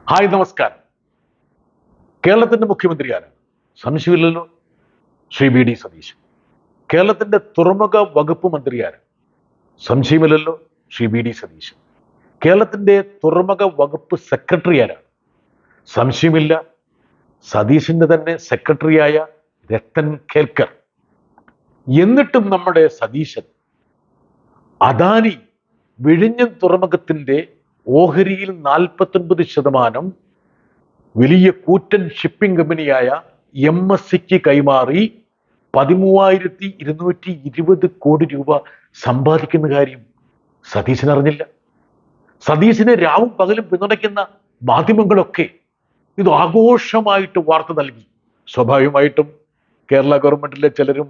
Hi, നമസ്കാരം. കേരളത്തിന്റെ മുഖ്യമന്ത്രി ആരാണ്? സംശയമില്ലല്ലോ, ശ്രീ വി ഡി സതീശൻ. കേരളത്തിന്റെ തുറമുഖ വകുപ്പ് മന്ത്രി ആരാണ്? സംശയമില്ലല്ലോ, ശ്രീ വി ഡി സതീശൻ. കേരളത്തിന്റെ തുറമുഖ വകുപ്പ് സെക്രട്ടറി ആരാണ്? സംശയമില്ല, സതീശന്റെ തന്നെ സെക്രട്ടറിയായ രത്തൻ കേൽക്കർ. എന്നിട്ടും നമ്മുടെ സതീശൻ അദാനി വിഴിഞ്ഞം തുറമുഖത്തിന്റെ ഓഹരിയിൽ 49% വലിയ കൂറ്റൻ ഷിപ്പിംഗ് കമ്പനിയായ MSCക്ക് കൈമാറി 13,220 കോടി രൂപ സമ്പാദിക്കുന്ന കാര്യം സതീശൻ അറിഞ്ഞില്ല. സതീശനെ രാവും പകലും പിന്തുണയ്ക്കുന്ന മാധ്യമങ്ങളൊക്കെ ഇത് ആഘോഷമായിട്ട് വാർത്ത നൽകി. സ്വാഭാവികമായിട്ടും കേരള ഗവൺമെന്റിലെ ചിലരും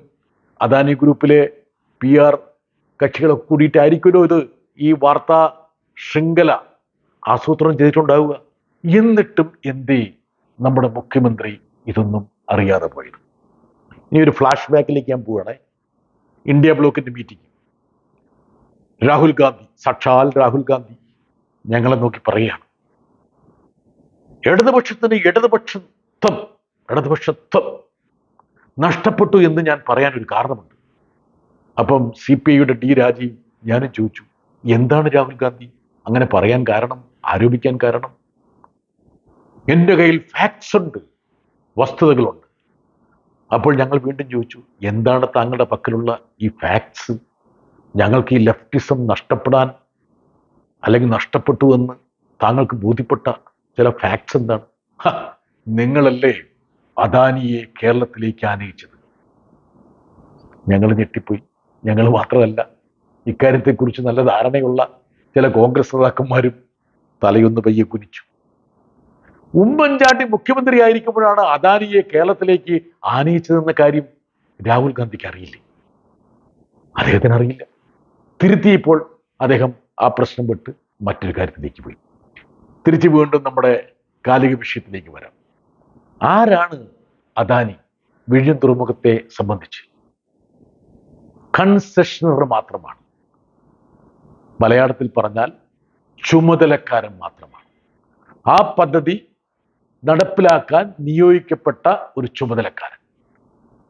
അദാനി ഗ്രൂപ്പിലെ PR കക്ഷികളൊക്കെ കൂടിയിട്ടായിരിക്കുമല്ലോ ഈ വാർത്താ ശൃംഖല ആസൂത്രണം ചെയ്തിട്ടുണ്ടാവുക. എന്നിട്ടും എന്തേ നമ്മുടെ മുഖ്യമന്ത്രി ഇതൊന്നും അറിയാതെ പോയത്? ഇനി ഒരു ഫ്ലാഷ് ബാക്കിലേക്ക് ഞാൻ പോവുകയാണെ. ഇന്ത്യ ബ്ലോക്കിന്റെ മീറ്റിംഗ്, രാഹുൽ ഗാന്ധി, സാക്ഷാൽ രാഹുൽ ഗാന്ധി ഞങ്ങളെ നോക്കി പറയുകയാണ്, ഇടതുപക്ഷത്വം നഷ്ടപ്പെട്ടു എന്ന് ഞാൻ പറയാനൊരു കാരണമുണ്ട്. അപ്പം CPIയുടെ D രാജീവ് ഞാനും ചോദിച്ചു, എന്താണ് രാഹുൽ ഗാന്ധി അങ്ങനെ പറയാൻ കാരണം, ആരോപിക്കാൻ കാരണം? എൻ്റെ കയ്യിൽ ഫാക്ട്സ് ഉണ്ട്, വസ്തുതകളുണ്ട്. അപ്പോൾ ഞങ്ങൾ വീണ്ടും ചോദിച്ചു, എന്താണ് താങ്കളുടെ പക്കലുള്ള ഈ ഫാക്ട്സ്? ഞങ്ങൾക്ക് ഈ ലെഫ്റ്റിസം നഷ്ടപ്പെടാൻ അല്ലെങ്കിൽ നഷ്ടപ്പെട്ടു എന്ന് താങ്കൾക്ക് ബോധ്യപ്പെട്ട ചില ഫാക്ട്സ് എന്താണ്? നിങ്ങളല്ലേ അദാനിയെ കേരളത്തിലേക്ക് ആനയിച്ചത്. ഞങ്ങൾ ഞെട്ടിപ്പോയി. ഞങ്ങൾ മാത്രമല്ല, ഇക്കാര്യത്തെക്കുറിച്ച് നല്ല ധാരണയുള്ള ചില കോൺഗ്രസ് നേതാക്കന്മാരും തലയൊന്ന് പയ്യെ കുനിച്ചു. ഉമ്മൻചാണ്ടി മുഖ്യമന്ത്രി ആയിരിക്കുമ്പോഴാണ് അദാനിയെ കേരളത്തിലേക്ക് ആനയിച്ചതെന്ന കാര്യം രാഹുൽ ഗാന്ധിക്ക് അറിയില്ലേ? അദ്ദേഹത്തിന് അറിയില്ല. തിരുത്തിയപ്പോൾ അദ്ദേഹം ആ പ്രശ്നം വിട്ട് മറ്റൊരു കാര്യത്തിലേക്ക് പോയി. തിരിച്ചു വീണ്ടും നമ്മുടെ കാലിക വിഷയത്തിലേക്ക് വരാം. ആരാണ് അദാനി? വിഴിഞ്ഞം തുറമുഖത്തെ സംബന്ധിച്ച് കൺസെഷണർ മാത്രമാണ്. മലയാളത്തിൽ പറഞ്ഞാൽ ചുമതലക്കാരൻ മാത്രമാണ്. ആ പദ്ധതി നടപ്പിലാക്കാൻ നിയോഗിക്കപ്പെട്ട ഒരു ചുമതലക്കാരൻ.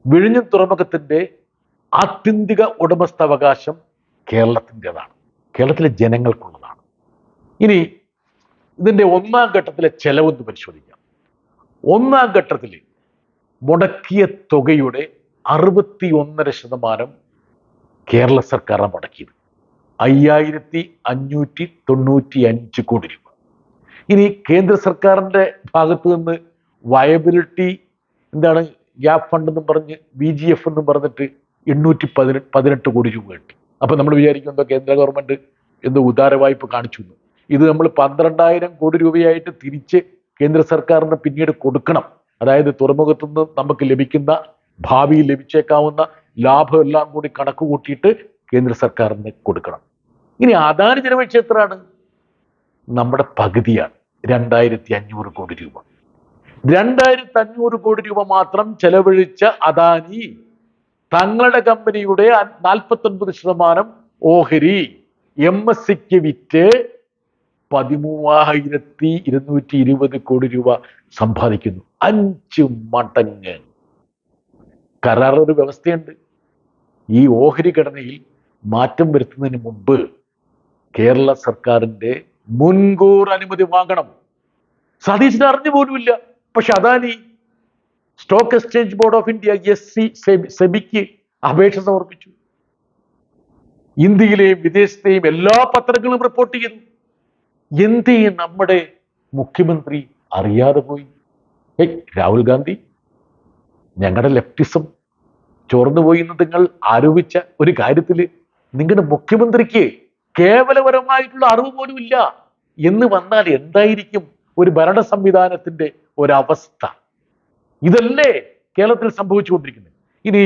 വിഴിഞ്ഞം തുറമുഖത്തിന്റെ ആത്യന്തിക ഉടമസ്ഥാവകാശം കേരളത്തിൻ്റെതാണ്, കേരളത്തിലെ ജനങ്ങൾക്കുള്ളതാണ്. ഇനി ഇതിന്റെ ഒന്നാം ഘട്ടത്തിലെ ചെലവെന്ന് പരിശോധിക്കാം. ഒന്നാം ഘട്ടത്തിൽ മുടക്കിയ തുകയുടെ 61.5% കേരള സർക്കാരാണ് മുടക്കിയത്, 5,595 കോടി രൂപ. ഇനി കേന്ദ്ര സർക്കാരിന്റെ ഭാഗത്ത് നിന്ന് വയബിലിറ്റി ഗ്യാപ് ഫണ്ട് എന്നും പറഞ്ഞ് VGF എന്നും പറഞ്ഞിട്ട് 818 കോടി രൂപ കിട്ടി. അപ്പൊ നമ്മൾ വിചാരിക്കും എന്തോ കേന്ദ്ര ഗവൺമെന്റ് എന്തോ ഉദാര വായ്പ കാണിച്ചു. ഇത് നമ്മൾ 12,000 കോടി രൂപയായിട്ട് തിരിച്ച് കേന്ദ്ര സർക്കാരിന് പിന്നീട് കൊടുക്കണം. അതായത് തുറമുഖത്തു നിന്ന് നമുക്ക് ലഭിക്കുന്ന, ഭാവിയിൽ ലഭിച്ചേക്കാവുന്ന ലാഭം എല്ലാം കൂടി കണക്ക് കൂട്ടിയിട്ട് കേന്ദ്ര സർക്കാരിന് കൊടുക്കണം. ഇനി അദാനി ചെലവഴിച്ച എത്രയാണ്? നമ്മുടെ പകുതിയാണ്, 2,500 കോടി രൂപ. 2,500 കോടി രൂപ മാത്രം ചെലവഴിച്ച അദാനി തങ്ങളുടെ കമ്പനിയുടെ 49% ഓഹരി MSCക്ക് വിറ്റ് 13,220 കോടി രൂപ സമ്പാദിക്കുന്നു. 5 മടങ്ങ്. കരാറൊരു വ്യവസ്ഥയുണ്ട്. ഈ ഓഹരി ഘടനയിൽ മാറ്റം വരുത്തുന്നതിന് മുമ്പ് കേരള സർക്കാരിന്റെ മുൻകൂർ അനുമതി വാങ്ങണം. സതീശന് അറിഞ്ഞു പോലുമില്ല. പക്ഷെ Adani stock exchange board of India സെബിക്ക് അപേക്ഷ സമർപ്പിച്ചു. ഇന്ത്യയിലെയും വിദേശത്തെയും എല്ലാ പത്രങ്ങളും റിപ്പോർട്ട് ചെയ്തു. എന്തേ നമ്മുടെ മുഖ്യമന്ത്രി അറിയാതെ പോയി? രാഹുൽ ഗാന്ധി, ഞങ്ങളുടെ ലെഫ്റ്റിസം ചോർന്നുപോയി എന്ന് നിങ്ങൾ ആരോപിച്ച ഒരു കാര്യത്തിൽ നിങ്ങളുടെ മുഖ്യമന്ത്രിക്ക് കേവലപരമായിട്ടുള്ള അറിവ് പോലും ഇല്ല എന്ന് വന്നാൽ എന്തായിരിക്കും ഒരു ഭരണ സംവിധാനത്തിന്റെ ഒരവസ്ഥ? ഇതല്ലേ കേരളത്തിൽ സംഭവിച്ചുകൊണ്ടിരിക്കുന്നത്. ഇനി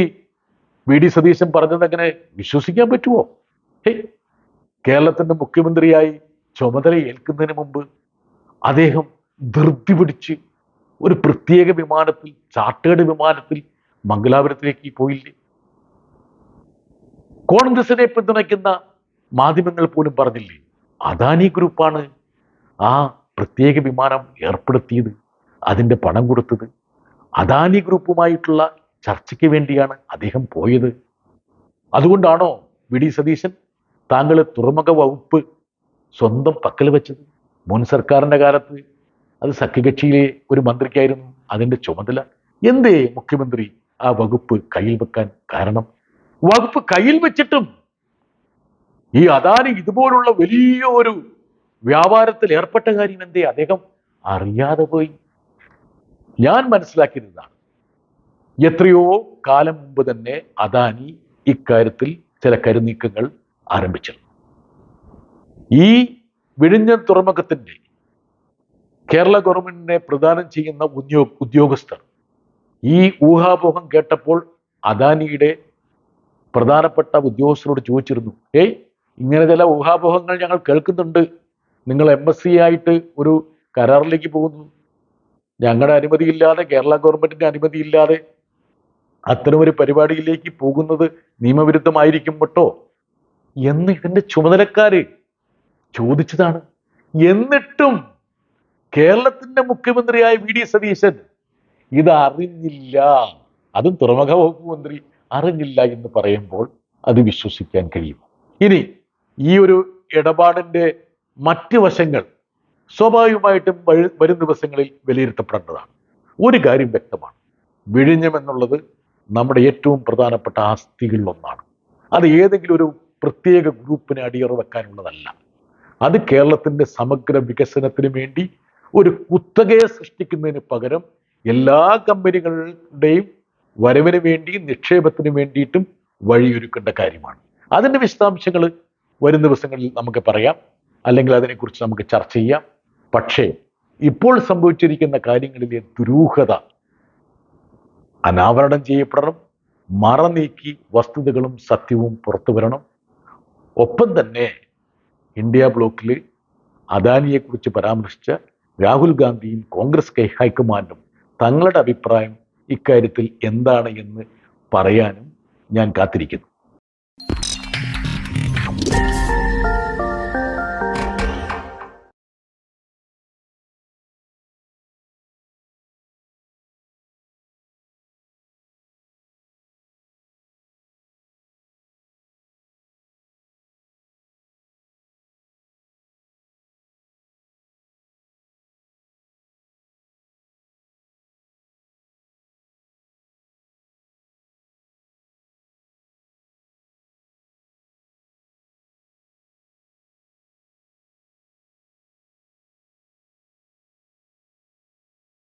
VD സതീശൻ പറഞ്ഞത് എങ്ങനെ വിശ്വസിക്കാൻ പറ്റുമോ? കേരളത്തിന്റെ മുഖ്യമന്ത്രിയായി ചുമതല ഏൽക്കുന്നതിന് മുമ്പ് അദ്ദേഹം ധൃതി പിടിച്ച് ഒരു പ്രത്യേക വിമാനത്തിൽ, ചാർട്ടേഡ് വിമാനത്തിൽ മംഗലാപുരത്തിലേക്ക് പോയില്ലേ? കോൺഗ്രസിനെ പിന്തുണയ്ക്കുന്ന മാധ്യമങ്ങൾ പോലും പറഞ്ഞില്ലേ, അദാനി ഗ്രൂപ്പാണ് ആ പ്രത്യേക വിമാനം ഏർപ്പെടുത്തിയത്, അതിൻ്റെ പണം കൊടുത്തത്? അദാനി ഗ്രൂപ്പുമായിട്ടുള്ള ചർച്ചയ്ക്ക് വേണ്ടിയാണ് അദ്ദേഹം പോയത്. അതുകൊണ്ടാണോ വി ഡി സതീശൻ താങ്കൾ തുറമുഖ വകുപ്പ് സ്വന്തം പക്കൽ വെച്ചത്? മുൻ സർക്കാരിൻ്റെ കാലത്ത് അത് സഖ്യകക്ഷിയിലെ ഒരു മന്ത്രിക്കായിരുന്നു അതിൻ്റെ ചുമതല. എന്തേ മുഖ്യമന്ത്രി ആ വകുപ്പ് കയ്യിൽ വെക്കാൻ കാരണം? വകുപ്പ് കയ്യിൽ വെച്ചിട്ടും ഈ അദാനി ഇതുപോലുള്ള വലിയ ഒരു വ്യാപാരത്തിൽ ഏർപ്പെട്ട കാര്യം എന്തേ അദ്ദേഹം അറിയാതെ പോയി? ഞാൻ മനസ്സിലാക്കിയതാണ്, എത്രയോ കാലം മുമ്പ് തന്നെ അദാനി ഇക്കാര്യത്തിൽ ചില കരുനീക്കങ്ങൾ ആരംഭിച്ചിരുന്നു. ഈ വിഴിഞ്ഞം തുറമുഖത്തിന്റെ കേരള ഗവൺമെന്റിനെ പ്രദാനം ചെയ്യുന്ന ഉദ്യോഗസ്ഥർ ഈ ഊഹാപോഹം കേട്ടപ്പോൾ അദാനിയുടെ പ്രധാനപ്പെട്ട ഉദ്യോഗസ്ഥരോട് ചോദിച്ചിരുന്നു, ഇങ്ങനെ ചില ഊഹാപോഹങ്ങൾ ഞങ്ങൾ കേൾക്കുന്നുണ്ട്, നിങ്ങൾ MSC ആയിട്ട് ഒരു കരാറിലേക്ക് പോകുന്നു, ഞങ്ങളുടെ അനുമതിയില്ലാതെ, കേരള ഗവൺമെന്റിന്റെ അനുമതിയില്ലാതെ അത്തരമൊരു പരിപാടിയിലേക്ക് പോകുന്നത് നിയമവിരുദ്ധമായിരിക്കും കേട്ടോ എന്ന് ഇതിന്റെ ചുമതലക്കാര് ചോദിച്ചതാണ്. എന്നിട്ടും കേരളത്തിന്റെ മുഖ്യമന്ത്രിയായ വി ഡി സതീശൻ ഇത് അറിഞ്ഞില്ല, അതും തുറമുഖ വകുപ്പ് മന്ത്രി അറിഞ്ഞില്ല എന്ന് പറയുമ്പോൾ അത് വിശ്വസിക്കാൻ കഴിയും? ഇനി ഈ ഒരു ഇടപാടിന്റെ മറ്റ് വശങ്ങൾ സ്വാഭാവികമായിട്ടും വരും ദിവസങ്ങളിൽ വിലയിരുത്തപ്പെടേണ്ടതാണ്. ഒരു കാര്യം വ്യക്തമാണ്, വിഴിഞ്ഞം എന്നുള്ളത് നമ്മുടെ ഏറ്റവും പ്രധാനപ്പെട്ട ആസ്തികളിലൊന്നാണ്. അത് ഏതെങ്കിലും ഒരു പ്രത്യേക ഗ്രൂപ്പിനെ അടിയറ വെക്കാനുള്ളതല്ല. അത് കേരളത്തിന്റെ സമഗ്ര വികസനത്തിന് വേണ്ടി ഒരു കുത്തകയെ സൃഷ്ടിക്കുന്നതിന് പകരം എല്ലാ കമ്പനികളുടെയും വരവിന് വേണ്ടി, നിക്ഷേപത്തിന് വേണ്ടിയിട്ടും വഴിയൊരുക്കേണ്ട കാര്യമാണ്. അതിൻ്റെ വിശദാംശങ്ങൾ വരും ദിവസങ്ങളിൽ നമുക്ക് പറയാം, അല്ലെങ്കിൽ അതിനെക്കുറിച്ച് നമുക്ക് ചർച്ച ചെയ്യാം. പക്ഷേ ഇപ്പോൾ സംഭവിച്ചിരിക്കുന്ന കാര്യങ്ങളിലെ ദുരൂഹത അനാവരണം ചെയ്യപ്പെടണം, മറനീക്കി വസ്തുതകളും സത്യവും പുറത്തു വരണം. ഒപ്പം തന്നെ ഇന്ത്യ ബ്ലോക്കിൽ അദാനിയെക്കുറിച്ച് പരാമർശിച്ച രാഹുൽ ഗാന്ധിയും കോൺഗ്രസ് ഹൈക്കമാൻഡും തങ്ങളുടെ അഭിപ്രായം ഇക്കാര്യത്തിൽ എന്താണ് എന്ന് പറയാനും ഞാൻ കാത്തിരിക്കുന്നു.